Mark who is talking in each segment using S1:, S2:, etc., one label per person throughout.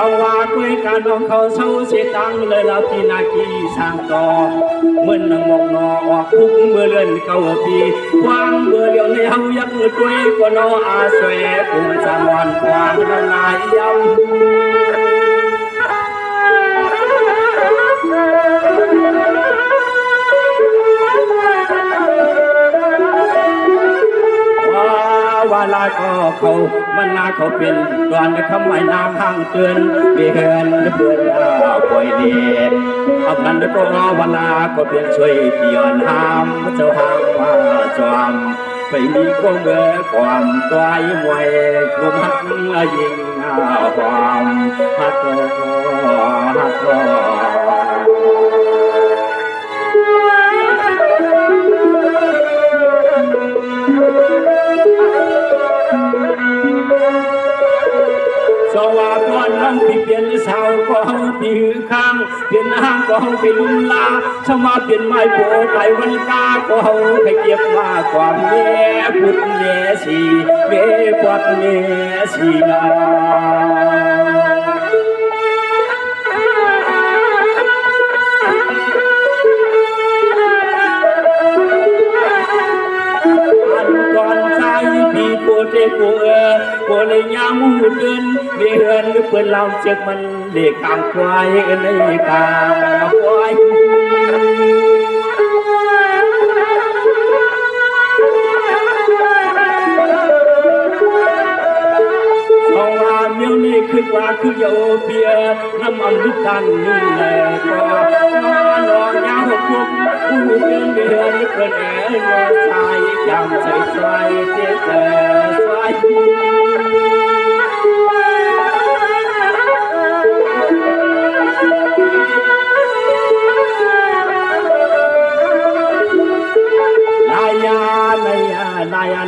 S1: เราว่าคุยกันน้องเขาเศร้าเสียตังเลยเราพี่นาคีสร้างต่อเหมือนนางมองนอออกคุกเมื่อเลื่อนเก่าปีวางเมื่อเลี้ยวในเฮายักมือด้วยก็นออาเสวปุ่มจำวันกวางนนายยำว่าลาก็เขามันนาเขาเป็นตอนคำไม่นามห้างเตือนเบียนเพื่อนป่วยดีเอานั้นก็วันนาก็เป็นช่วยเปลี่ยนห้ามเจ้าห้ามว่าจอมไปมีก็เมื่อความตัวมวยลมหักยิงความหักหักสว่าก่อนน้องพี่เปลี่ยนสาวก็เฮาพี่หือข้างเปลี่ยนห้างก็เฮาไปลุมลาชมาเปลี่ยนไม้โผไปวันกาก็เฮาไปเก็บมาความเมียพุดเมียสีเมียปวดเมียสีนาเจ้ากูกูเลยยามหูเดินเดือนเพื่อนเราเจ็บมันเด็กกลางควายในกลางควายเอาว่าเมียวนี่คือว่าคือโยเบียน้ำมันลึกกันนี่แหละก็นอนยาวพวกผู้เดินเดือนเพื่อนสายจำใส่ใจเจ๊เจ๊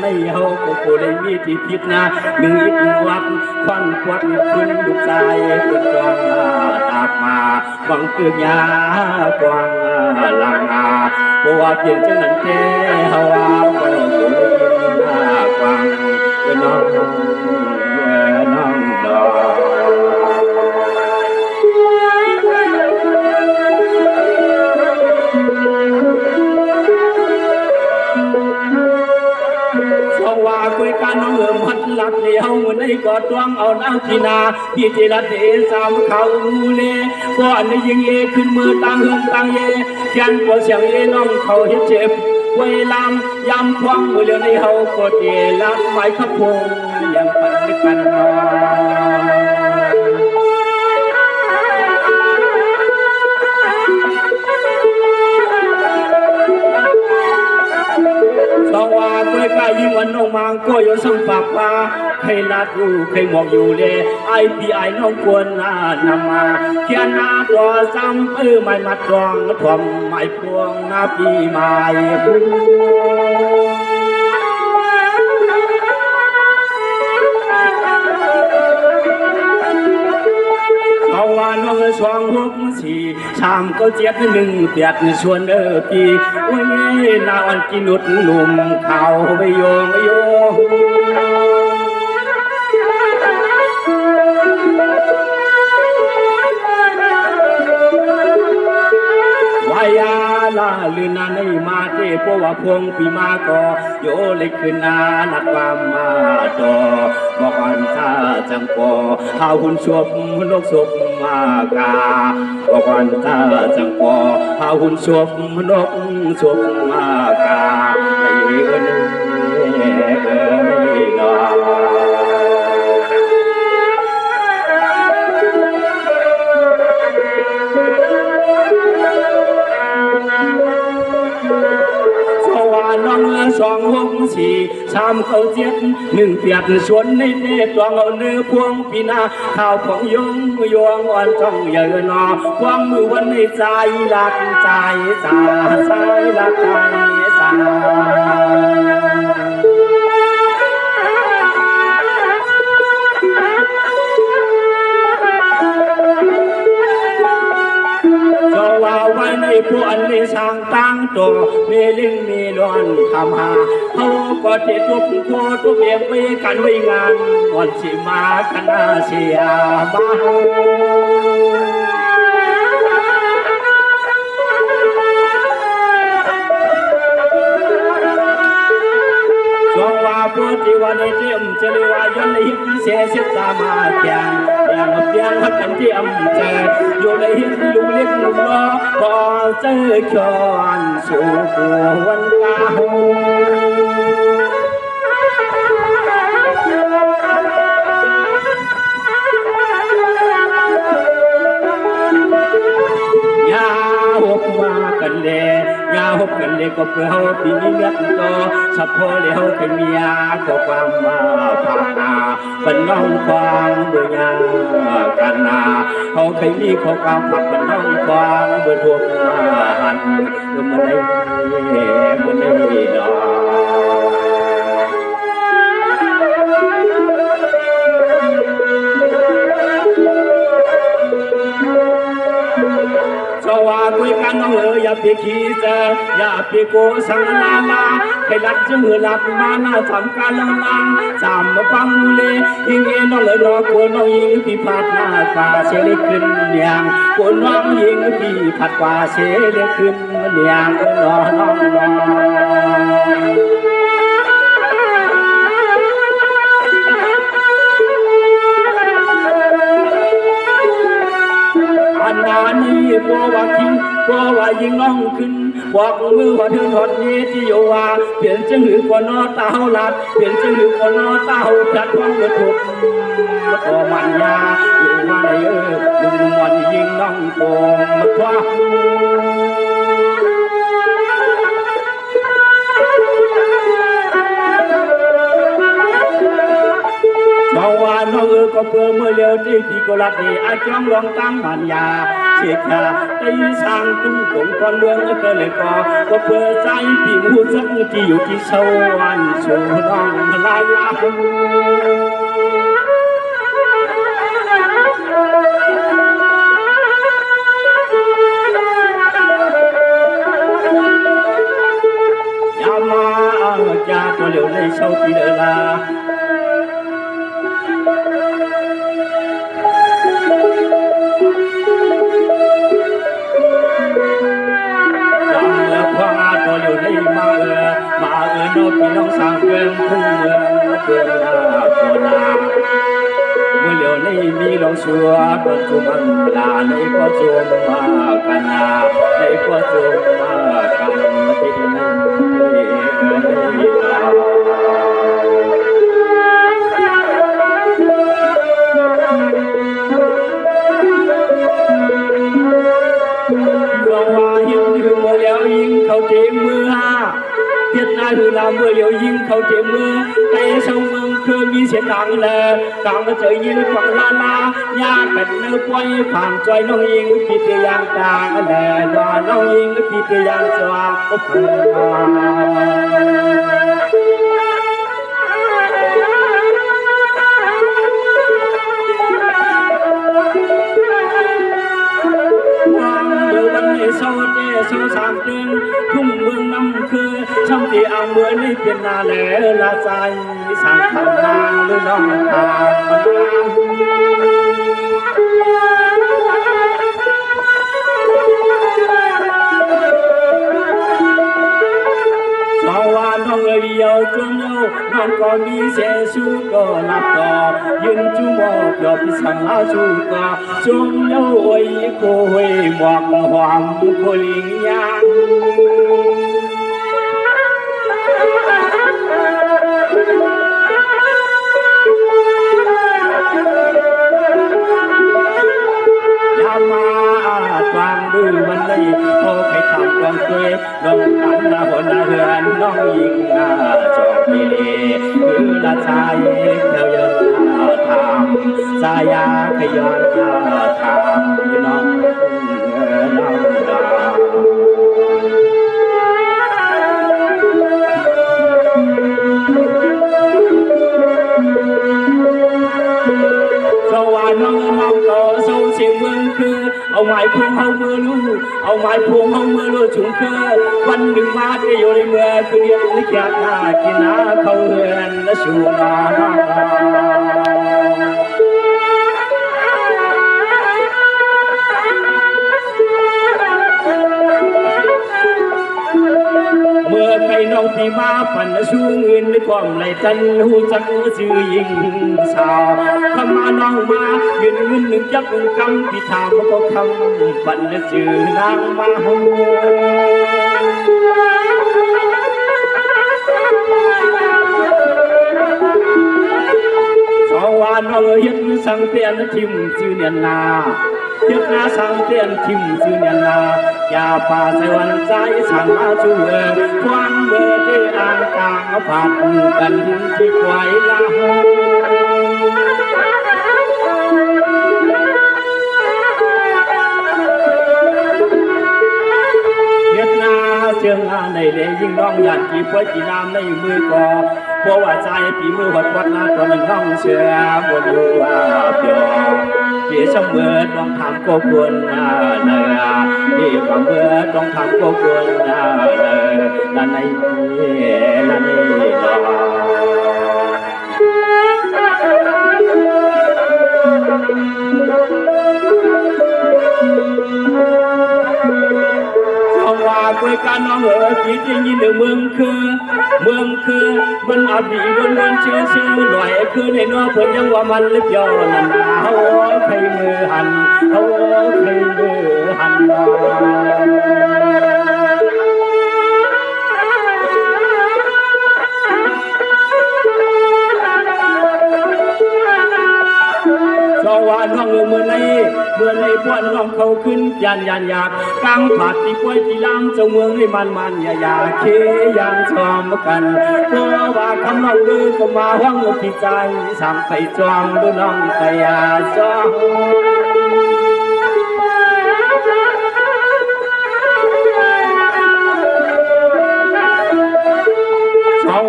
S1: ในเฮาก็เลยมีที่คิดนะหนึ่งอีกวัดควันควัดขึ้นดุใจเป็นกวางตามาบังเกือยากวางลังเพราะว่าเพียงเช่นนั้นแค่เฮาก็เลยกวางน้องน้องดอว่าคุยกันน้องมัดหลักเดียวในกอดตวงเอาน้ำพีนาพี่จิรัตเอสามเขาเล่ก่อนในยิงเอขึ้นมือตั้งเฮือนตั้งเย่ยันปวดเสียงเอน้องเขาเฮ็ดเจ็บไว้ลำยำควงมือเลี้ยวในเฮาก็เจลักไม้ขับพงยังปันกันนสว่าเมื่อใกล้ยิ่งวันน้องมังก็อยู่สังฝากว่าให้นัดอยู่ให้หมอกอยู่เลยไอพี่ไอน้องควรนำมาเขียนหน้าตัวซ้ำไม่มัดรองถ่วมไม่พวงหน้าพี่ไม่เอาว่าน้องสองหกสี่ชามก็เจ็ดหนึ่งเปียดชวนพี่วันนี้นาวันกินนุดหนุ่มเขาไปโยงวายาลาลืนาในมาเทพว่าพวงปีมาก็โยเล็กขึ้นนานักความมาต่อบอกอันซาจังก็หาหุ่นชบนกศพมากาบอกอันซาจังก็หาหุ่นชบนกศพมากาไอ้เอิ้นนอน้องสองหกสี่ชามเขาเจ็ดหนึ่งเปียดชวนในเทศตวงเอาเนื้อพวงปีนาข้าวของยงอ่อนจ้องเยอะนอควงมือวันในใจลักใจสาใจลักใจสาว่าไว้ใน ผู้อันนี้สร้างตั้งตัวมีลิงมีล้วนทำหาเขาก็จะทุบโคทุบเบียงไปกันไว้งานวันสิมาคณะเสียบ้าช่วงว่าผู้ที่วันนี้เตรียมจะเรียกว่ายันหินเสียเสียสามาเพียงอย่างเพียงหักกันที่อำเจออยู่ในหินลุงเล็กลุงล้อพอเจอชอนสู่วันกาหูยาหกมากันเลยยาหกกันเลยก็เพื่อเขาปีนี้เงินโตสับพอเลี้ยวขึ้นมียาก็ความมาพานาเป็นน้องความเบื่อยากันนาเขาเคยมีข้อความขับเป็นน้องความเบื่อทั่วมาหันมันได้ดอกว่าคุยกันน้องอย่าไปขี้เจออย่าไปโกสังลาลาให้รักจะมือหลับมาหน้าทำการลังจำมาฟังเลยยิงเอ็นน้องน้องคนน้องยิงพี่พัดหน้าป่าเชลิขึ้นอย่างคนน้องยิงพี่พัดป่าเชลิขึ้นอย่างน้องนี้บัวว่าทิ้งบัวว่ายิงน้องขึ้นบอกมือว่าเธอหอดนี้ที่อยู่ว่าเปลี่ยนจังหือกว่านอเต้าลัดเปลี่ยนจังหือกว่านอเต้าจัดฟังกระทุกตัวมันยาอยู่ว่าไหนลุงมันยิงน้องโกงมาคว้าน้องว่าน้องก็เพื่อเมื่อเลี้ยวที่พี่ก็รักดีอาจ้องลองตั้งมันยาเสียขาได้สร้างตุ้งตงก่อนเมืองก็เลยก็เพื่อใจพี่มูสักที่อยู่ที่สวรรค์สู่น้องลายลาอย่ามาอย่าตัวเหลวในเช้าที่เดินลาตัวอยู่ในมาโนพี่น้องสร้างเมืองทุ่งเมืองเมืองนาโคนาเมื่อเหลียวในมีลองชัวบนจุมันลาในก็จมมากันนาในก็จมมากันที่เขาเจ็บมือเฮ็ดนาคือลาเมื่อเลี้ยวยิงเขาเจ็บมือไปสองเมืองคือมีเสียงดังเลยดังก็เจอยิงฝั่งลาลายาเป็นเนื้อป่วยผ่านจอยน้องยิงพิจยางต่างแหล่นอนน้องยิงพิจยางสว่างก็เพื่โซเจโซสามตึงทุ่งเมืองน้ำคือช่างที่อ่างเมืองนี่เป็นนาแหล่ละใจสั่งทำนางหรือน้องทางสวรรค์น้องเอ๋ยยาวจงยาวน้องก็มีเสียสู้ก็นับต่อยืนจูมอเกือบสั่งลาสู้ก็จงยาวโอยโคยหมอกหอมโคลิงยางความดื้อมันเลยโอ้ใครทำความเกยลงกันหน้าบนหน้าเฮือนน้องยิงหน้าจอกพีเลคือละชายเที่ยวยนทำสายาขย้อนทำน้องน้องดาสวรรค์น้องก็ sâu xiềng mương khư ông mai phung hông mưa lu ông mai phung hông mưa lu chúng khơ văn đừng ma cái vô đi mưa cứ điên lấy kia ta kia na khâu huyền nó sù nó mưa cây nông thì ma phần xuống nguyên còn lại chân hu chắc chữยิงsao thăm ma nông maยืนเงินหนึ่งจักคำที่ถามก็คำบันชื่อนางมาหูสองวันเราเฮ็ดสังเตียนทิมชื่อเนียนนาเฮ็ดนาสังเตียนทิมชื่อเนียนนาอย่าป่าใส่วันใจสั่งมาช่วยความเมื่อที่อ่างกลางเอาผัดกันที่ควายละเฮ็ดนาเชื่องาในเลี้ยยิ่งน้องหยัดกี่ป่วยกี่น้ำในมือก่อเพราะว่าใจปีมือวัดวัดนาตัวนั้นน้องเชื่อบนอยู่ว่าเปียวที่สมเมื่อต้องทำก็ควรเนอที่ก็เมื่อต้องทำก็ควรเนอนั่นในนั่นนี่รอว่าคุยกันน้องพี่ที่ยินเมืองคือมันอาบีล้วนชื่อหน่อยคือในน้องเพิ่นยังว่ามันเล็บย้อนนั่นเฮาใครมือหันเฮาใครมือหันสองวันน้องเมื่อในพวนน้องเขาขึ้นยันอยากกลางผัดที่ป่วยที่ล้างเจ้าเมืองให้มันอย่าเคยังชอมกันเพราะว่าคำน้องลือก็มาห้องที่ใจสั่งไปจอมดูน้องไปจอม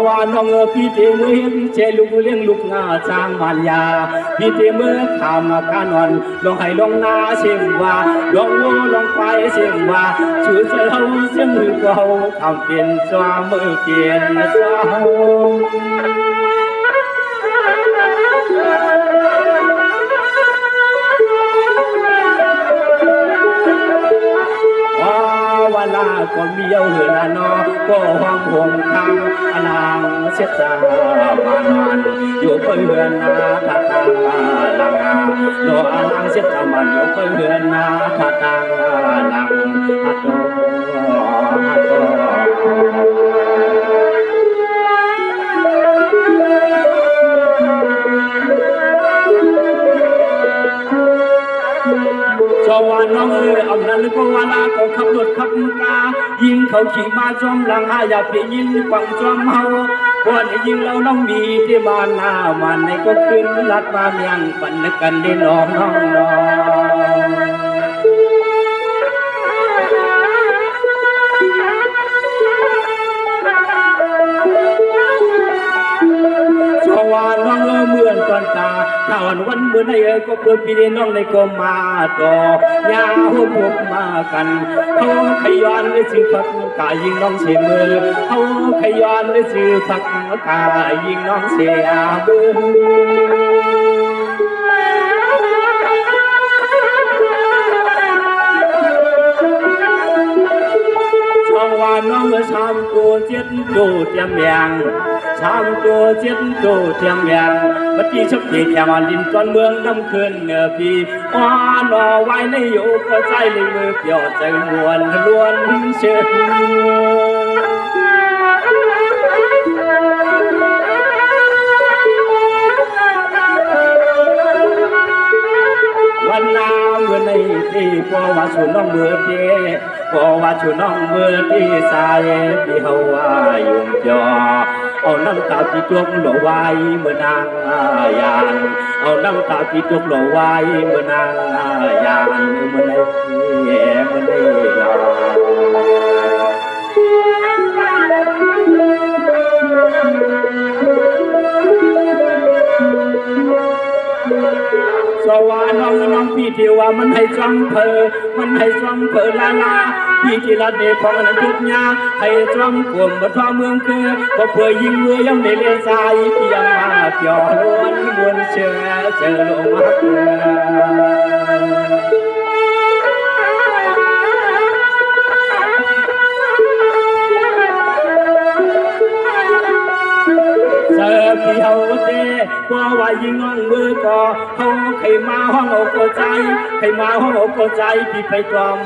S1: ว่าน้องพี่เตมือเจลูกเลี้ยงลูกงาจางมันยาพี่เตมือขามากานอนลงให้ลงนาเสียงว่าลงวัวลงไปเสียงว่าชื่อเจ้าเสียงมือเก่าทำเป็นสวามือเปลี่ยนสาววลาก็มีเอาเหือนนอก็ห้องห่มทางอลางเสียจามานอนอยู่เพื่อนนาทัดทางลังโนอลางเสียจามันอยู่เพื่อนนาทัดทางลังฮัตโตฮัตโตสวันน้องอำนั้นก็วาลาก็ขับรถขับกายิงเขาขี่มาจอมหลังอย่าไปยิงฟังจอมเฮาวันยิงเราน้องมีที่บ้านหน้ามันในก็ขึ้นลัดมาเมียงปั่นกันได้น้องวันน้องเหมือนตอนตาถ้าวันเมื่อในก็เพื่อพี่น้องในก็มาต่อยาหัวพบมากันเขาขย้อนได้ซื้อผักกายิงน้องเสียมือเขาขย้อนได้ซื้อผักกายิงน้องเสียมือว่าน้องชามตัวเจ็ดตัวเตรียมยังชามตัวเจ็ดตัวเตรียมยังบัดนี้ชอบเกี่ยวมาดินตอนเมืองน้ำคืนเหนือพี่ว่านอไว้ในโยก็ใจเลยมือเปียวใจมวนล้วนเชื่อวันน้ำเมื่อในที่พอว่าสุน้องเมื่อที่พอว่าสุน้องเมื่อที่สายที่เฮาว่ายุ่งจอเอาน้ำตาที่จุกหล่อไว้เมื่อนางยานเอาน้ำตาที่จุกหล่อไว้เมื่อนางยานเมื่อในเรา สวาน้องพี่ที่ว่ามันให้จ้องเพอมันให้จ้องเพอลาลาพี่ที่ละเดพอมันทุกยาให้จ้องกลมบนท้องเมืองคือก็เพื่อยิงมือยังในเลสายเพียงมาเกี่ยวล้วนมวนเชื่อเจอลงมาเกลือพี่เฮาเจ้ก็ว่ายิงน้องมือก็เฮาใครมาห้องอกใจใครมาห้องอกใจพี่ไปจอม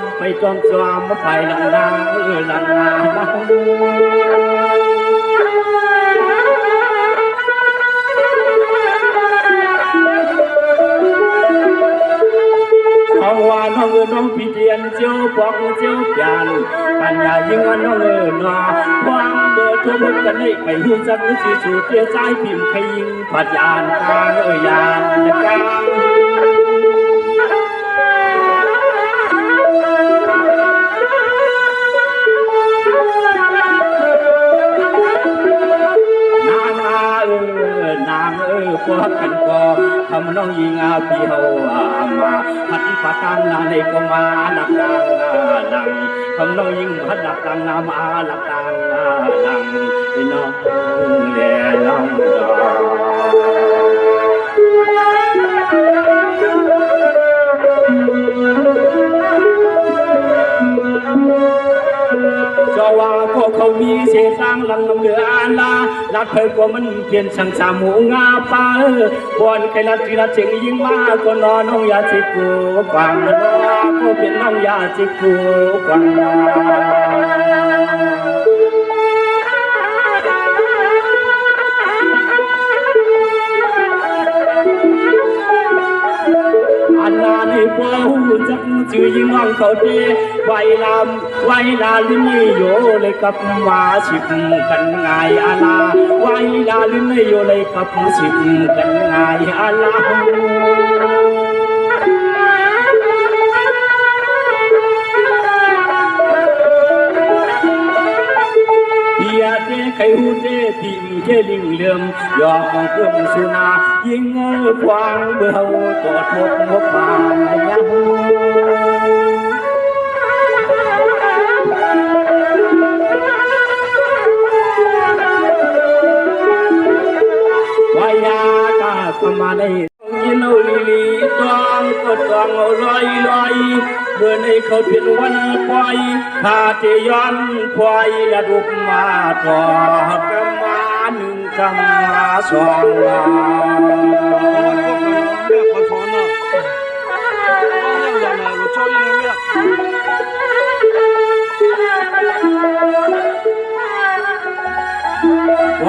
S1: มาไปหลังนาหลังนาเขาว่าน้องพี่เดียนเจียวปอกเจียวจานปัญญายิงวันน้องนอควางเบอร์โทรมุดกันให้ไปหูจักชื่อชูเตี้ยใจพิมพ์ขยิงผัดยานกลางยานกลางพวกกันก็ทำน้องยิงอาพี่เฮามาหัดปากกางนาในก็มาหลักกลางนังทำน้องยิงหัดหลักกลางนามาหลักกลางนังน้องแลน้องจว่าพวกเขามีเศษสร้างหลังน้ำเหลือลาลัดเผยกว่ามันเปลี่ยนช่างสามหูงาป้าบอนใครลัดที่ลัดเชียงยิ่งมาก็นอนน้องยาจิกูกวางนอก็เป็นน้องยาจิกูกวางอันนาในพวกจักชื่อยิ่งน้องเขาดีไวลาลิ้นไม่โยเลยกับมาสิบกันง่ายอาลาไวลาลิ้นไม่โยเลยกับสิบกันง่ายอาลาเบียดไข่หูเดพิมเจลิงเลื่อมยอมเพิ่มสุนายิงควางเบื่อกอดหมกบานยังวายากาตมาในยินเอาลีตองก็ตองลอยเมื่อในเขาเป็นวันควายขาเจย้อนควายละดุกมาต่อกำมาหนึ่งกำมาสองว่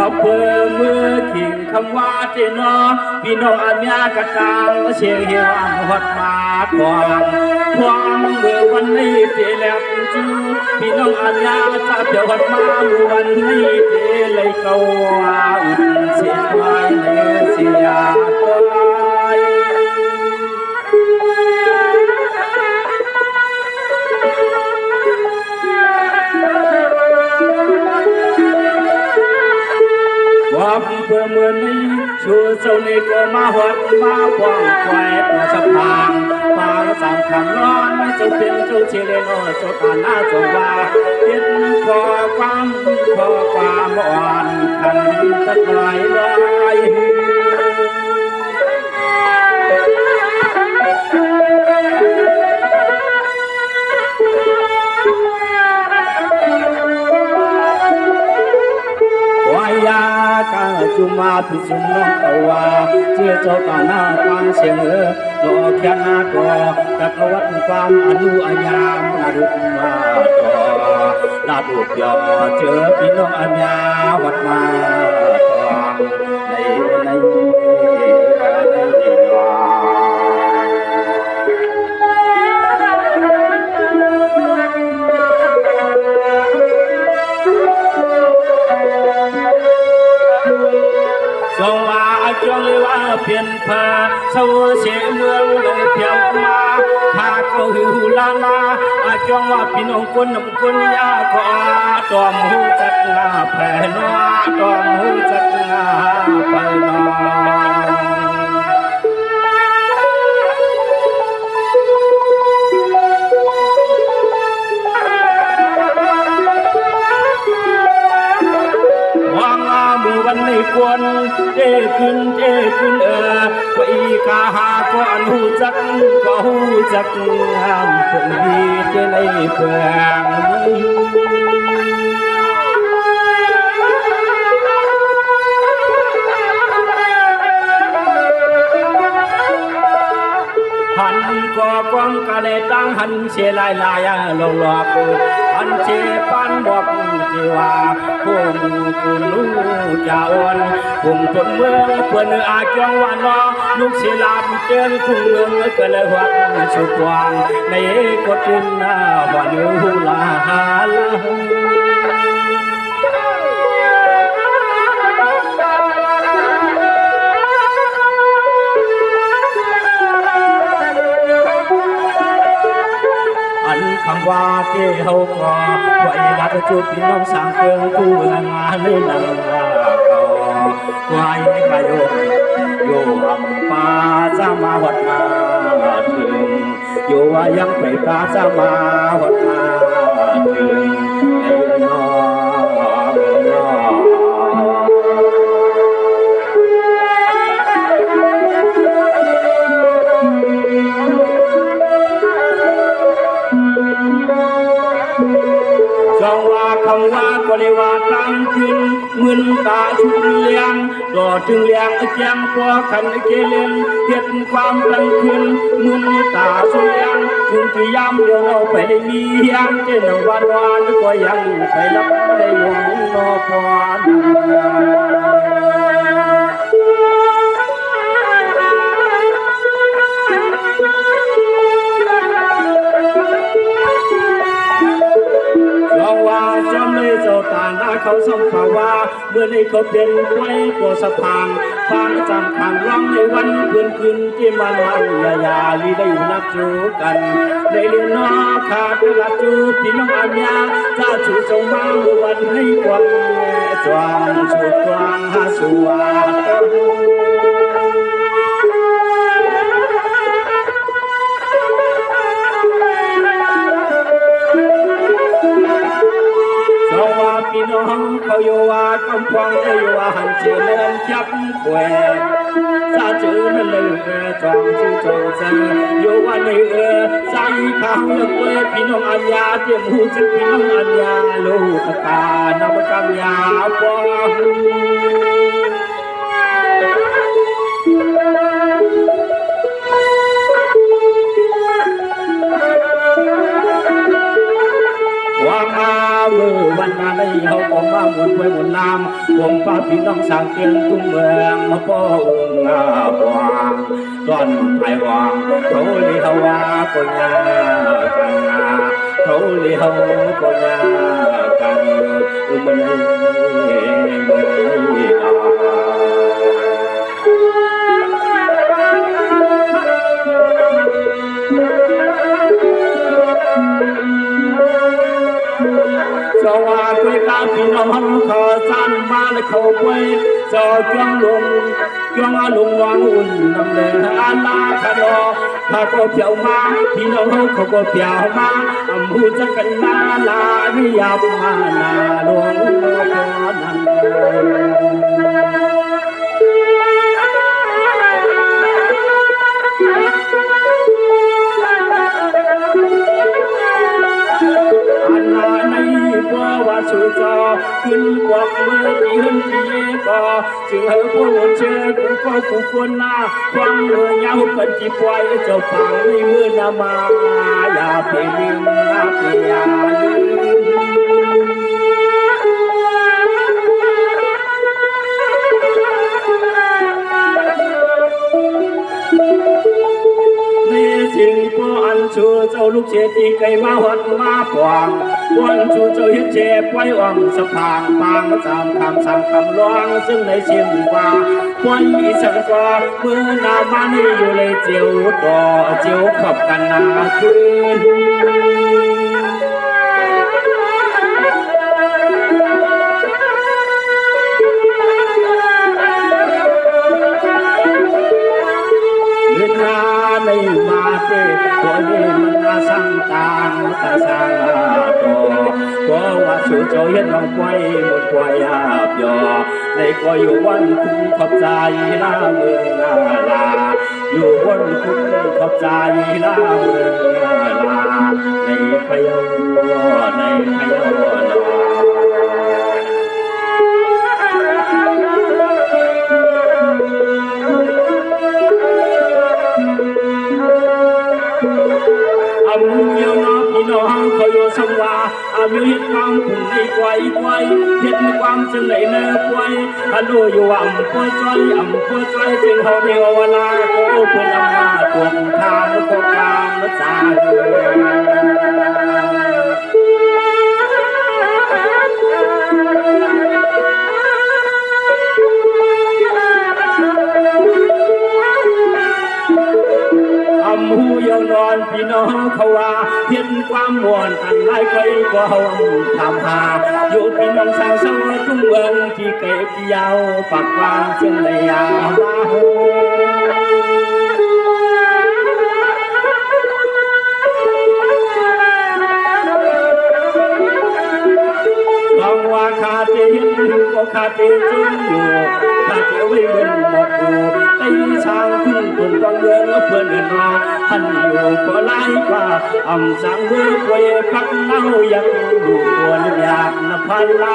S1: าเพื่อมือขิงคำว่าเจนอพี่น้องอันยากระตังเสียงเหี่ยวหดมาความเมื่อวันนี้เจแลบจูพี่น้องอันยาจะเดี๋ยวหดมาวันนี้เจเลยเกาอุ่นเสียไว้ในเสียความเพื่อเมื่อนี้ชูเจ้านี่ก็มาหดมาควางควายตัวสะพางปางสามคำร้อนเจ้าเป็นเจ้าเชเลโนเจ้าตาหน้าเจ้าว่าเห็นขอความอ่อนขันตะไคร้ลอยจุมาพิจุมน้องเขาว่าเชื่อเจ้าตาหน้าตางเสียงรอแค่หน้าก่อตะกวัดความอนุอายามนาดุมาต่อลาดุกยอเจอพี่น้องอัญญาวัดมาต่อในจงว่าจงเลยว่าเปลี่ยนผ้าเสาเสียเมืองลงเพียงมาข้าก็หิวลาจงว่าพี่น้องคนน้ำคนยาก็ตอมหูจักงาแผ่นอตอมหูจักงาแผ่นอ เจ้ขึ้นไปกาหาก็อันหูจักก็หูจักห้ามเพิ่งดีเจในเพื่อนหันก็กองกะเลตั้งหันเชลายลายหลอกหลอกหันเชปันบอกจีว่าผมกุลูจ่าอ่อนผมทนเมืองเพื่อนอาจองวันนอลูกเชลามเตือนทุ่งเมืองก็เลยหวังสุดวางในกดดินหน้าวันหูลาหาลาคำว่าเที่ยวก็ไว้รักจุดพี่น้องสังเกินกู้เมืองมาในนังว่าก็ไว้กระโยงโยอำปาจะมาวัดมาถึงอยู่ว่ายังไปกาจะมาวัดมาถึงในน้องคำว่าก็เลยว่าตั้งขึ้นเงินตาชุดเลี้ยงรอถึงเลี้ยงแจงพอขันเกลียนเห็นความตั้งขึ้นเงินตาชุดเลี้ยงถึงที่ย้ำเดี๋ยวเราไปได้มียังเจนวันก็ยังไปรับไม่ได้หลงนอพรจำเลยเจ้าตาหน้าเขาส่งข่าวว่าเมื่อในเขาเป็นไว้ปวดสะพานฟังจำขันร้องในวันคืนคืนที่มันยาลีได้อยู่นับจูกันในเรือนนอขาดเวลาจูพี่น้องอัญญาจะจูจงมาเมื่อวันให้กวางจวงชูกวางหาสวาพี่น้องเขาอยู่ว่ากำฟังได้ว่าหันเชื่อเล่นจับแขวนซาจือนั่นเลยจองชื่อจองเจออยู่ว่าในใจข้าวยังเปิดพี่น้องอัญญาเตรียมหูจักพี่น้องอัญญาลูกตานำกำยาปองว่ามาเมื่อวันนั้นได้เขาก็มาหมุนไปหมุนน้ำผมป้าพี่น้องสั่งเตียงทุ่งเมืองมาพ่อองค์วางตอนไผ่วางเขาเลี้ยวว่าก็ยากันเขาเลี้ยวก็ยากันมันสวัสดีครับพี่น้องขอสั้นมาและเขาไปจอจวงลงวางอุ่นนำเลยอาลาคานอถ้าก็เพียวมาพี่น้องเขาก็เพียวมาอำหูจะกันนาลาวิยามานาหลวงพ่อนันว่าสุจอขึ้นกวักเมื่อยืนที่ก็จึงเฮพวกเชื่อกูก็กูควรหน้าฟังเมื่อยาวกันที่ปล่อยเจ้าฟังในมือนามาอย่าไปลืมนะอย่าลืสิ่งพออันชูเจ้าลูกเจตีไก่มาหัดมาปวางวันชูเจ้าเฮ็ดเจ็บไว้อ่อมสะพางปางสามคำสามคำร้องซึ่งในเสียงว่าวันอีสังก็เมื่อนามันอยู่เลยเจียวต่อเจียวขอบกันนาคืนในมา เดตัวนี้มันน่าสั่งตางสั่งตัวว่าสู่เจ้าเห็นน้องควายหมดควายอาบยอในก็อยู่วันคุ้มขอบใจลาเมืองลาอยู่วันคุ้มขอบใจลาเมืองลาในขยอในขยอมูเยาน้องพี่น้องเขาโยสังวาอามีเหตุความผุ่นในไกวเหตุความจึงไหนเนื้อไกวฮัลโหลอยู่อำเภอจ้อยจึงเขาเดียวเวลาโอ้เพื่อนอำมาตวงทางโคกามมาจางหูยาวนอนพี่น้องเขาว่าเห็นความม่วนอันไรไกลก็เฮาทำหาอยู่พี่น้องสาวสาวทุ่งเมืองที่เก็บยาวปากวางจึงได้ยามาลองว่าขาดเห็นก็ขาดจนอยู่ขาดเไว้เงินหมดอยู่ไอ้ช้างขึ้นตุ่นต้องเงินเพื่อนรอท่านอยู่ก็ไล่กว่าอ่ำสังเวกเวพักเล่ายังดูตัวอยากนพันลา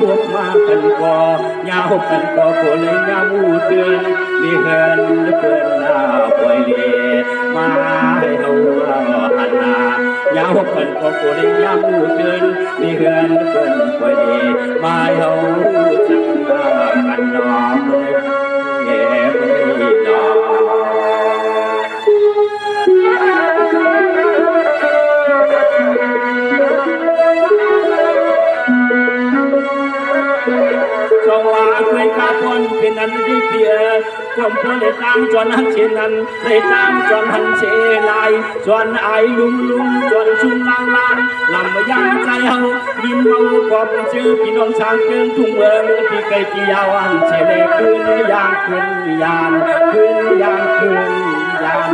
S1: หกมากันก่อยาหกกันก่อโกเลยยามูเตือนมีเฮือนเพื่อนหน้าปล่อยเลี้ยมาให้เฮาหันหน้ายาหกกันก่อโกเลยยามูเตือนมีเฮือนเพื่อนปล่อยเลี้ยมาให้เฮาจักหน้ากันนอมเอ๋ไม่นอสว่าด้วยกาพนเป็นอันดีเพียความพอเลยตามจวนหันเชนันเลยตามจวนหันเชลายจวนไอลุงจวนชุ่มลางลำยังใจเฮายิ้มเมากอบชื่อพี่น้องชาวเกินทุ่งเมืองที่ไกลที่ยาวอันเชเลคืนยางคืนยานคืนยางคืนยาน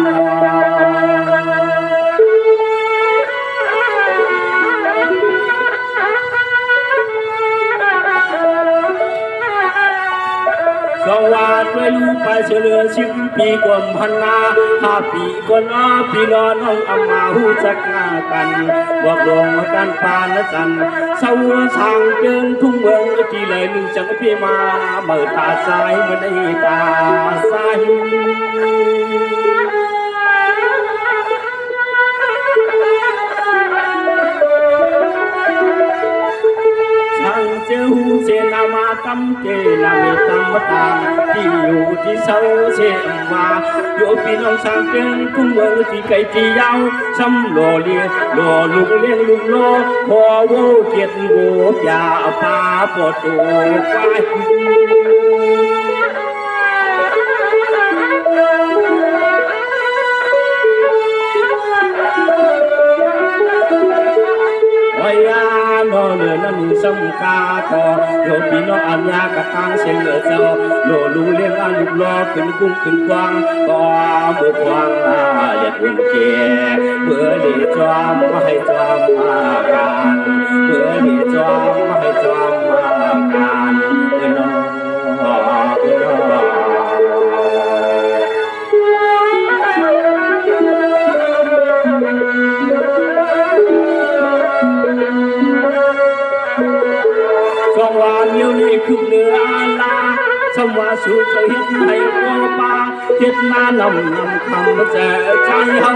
S1: สวัสดีลูกไปเฉลือชิมปีกว่าพันนา5 ปีก่อนน้อพี่น้องอามาหูจักหน้ากันบอกลงกันปานจันเศร้าทางเดินทุ่งเมืองที่เลยหนึ่งจังพี่มาเมื่อตาสายมันได้ตาสายเจ้าเสนามาตำเจนาเมตามตาที่อยู่ที่เสาเสมาอยู่พี่น้องสร้างเกินทุ่งเมืองที่ไกลที่ยาวซ้ำโลเลียโลลุงเลี้ยงลุงโลพอโวเกียรติโบยาปาปวดตัวควายนอเลือนั่นสมกาคอโยพี่น้องอัญญากระทางเสียงเหลือเจ้าโลลูเลี้ยงอันลุกล้อขึ้นกุ้งขึ้นกวางก็เมื่อควางเลียดอุ่นเกเมื่อเลียจอมมาให้จอมมาการเมื่อเลียจอมมาให้จอมมาการน้องสองวันเดียวนี้คือเนื้อลาสมว่าสู่ใจเฮ็ดให้โกปาเฮ็ดมานำคำแจใจเฮา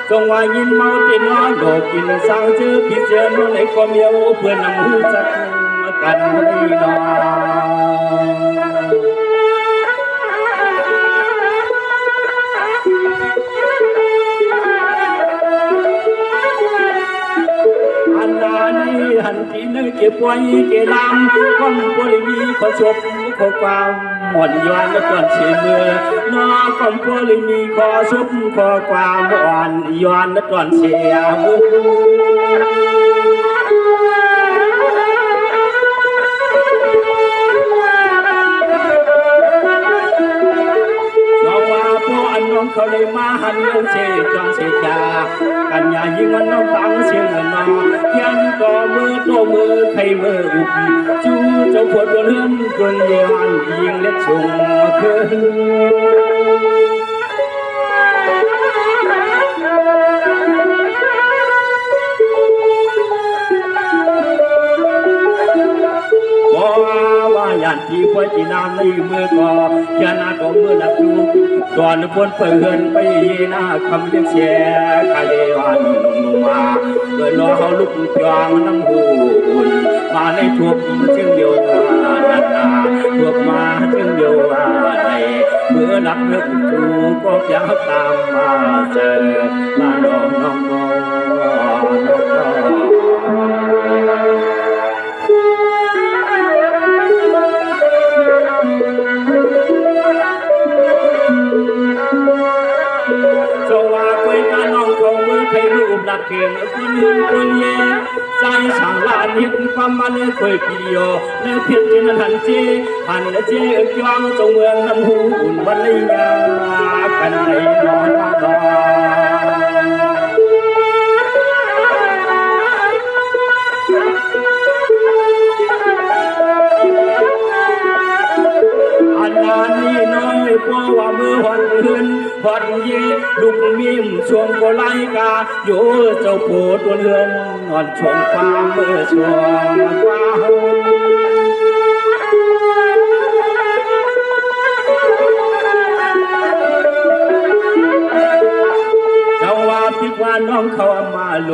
S1: จงว่ายินเมาตินอนโดกินสร้างเจอพี่เจอในความเมียวเพื่อนำหูจักกันดีนอหันที่นึกเก็บไว้เกลามก้อนบริวีขอชบขอความหมดย้อนและก่อนเชื่อเมื่อ นอกอมพลิมีขอสุขขอความอ่อนย้อนตอนเสียมุน้องเขาเลยมาหันเงินเสียจังเสียจากันยายิ่งมันน้องตังเสียงนอเขียนต่อมือโตมือใครมืออุบจูเจ้าปวดตัวเลื่อนจนเยียนยิงเล็ดส่งคืนว่ายันที่พ่อจีนามในมือก่อยานาของมือหลับอยู่ตอนบนเปินไปหน้าคำเรียกเสียกายวันลงมาเดินรอเขาลุกจองน้ำหูอุ่นมาในทุบเชียงเดียวนานาทุบมาเชียงเดียวในเมื่อหลับนึกจูก็อยากตามมาเจอลาดองน้องน้องให้รูปนักเขียนคนหนึ่งคนเย่ใจสั่งลานเห็นความมันเคยเกี่ยวในเพียงจินทันเจหันและเจจวงจงเมืองน้ำหูอุ่นวันเลยยากันในนอนนอันนั้นนี่น้อยเพราะว่ามือวันคืนวันเย่ลุกมีมช่วงโกไลกาอยู่เจ้าโผตัวเรือนนอนชมความเมื่อช่วงว้าวพิกว่าน้องเขามาโล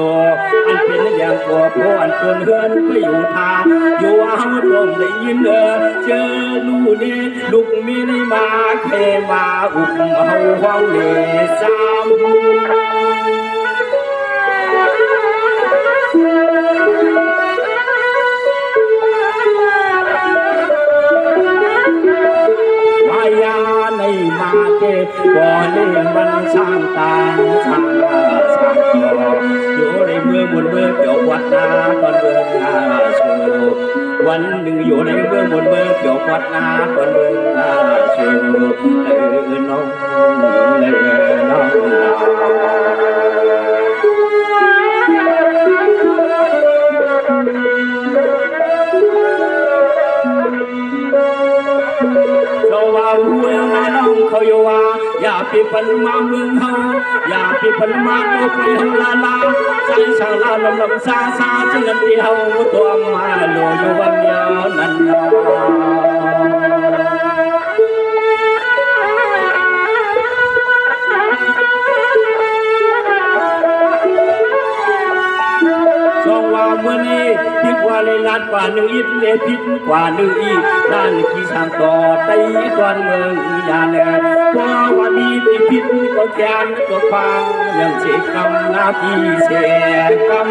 S1: อันเป็นอย่างกว่าพ่ออันคนเฮือนไปอยู่ทางอยู่ว่าเขาตรงได้ยินเจอลูนี่ลูกมีในมาเคมาอุบเอาห้องเนซ้ำยาในมาเก็บบ่อเลี้ยงมันสร้างตาสร้างอยู่ในเมืองบนเมืองเกี่ยววัดนาก่อนเมืองนาชูวันหนึ่งอยู่ในเมืองบนเมืองเกี่ยววัดนาก่อนเมืองนาชูน้องน้องเมืองน้องเขาอยู่ว่าอย่าไปพันมาเมืองเขาอย่าไปพันมาโอ้ไปทำลาลาใจช่างลาลำลำซาซาจึงนั้นที่เขาตัวมาโลอยู่วันเดียวนั้นเมื่อนี้พิกว่าเลยลานกว่าหนึ่งอีเลพิกกว่าหนึ่งอีด้านที่สร้างต่อไต้ตอนเมืองยาเนเพราะวันนี้ที่พิกก็แกนก็ฟังยังเสกกรรมนาทีเสกกรรม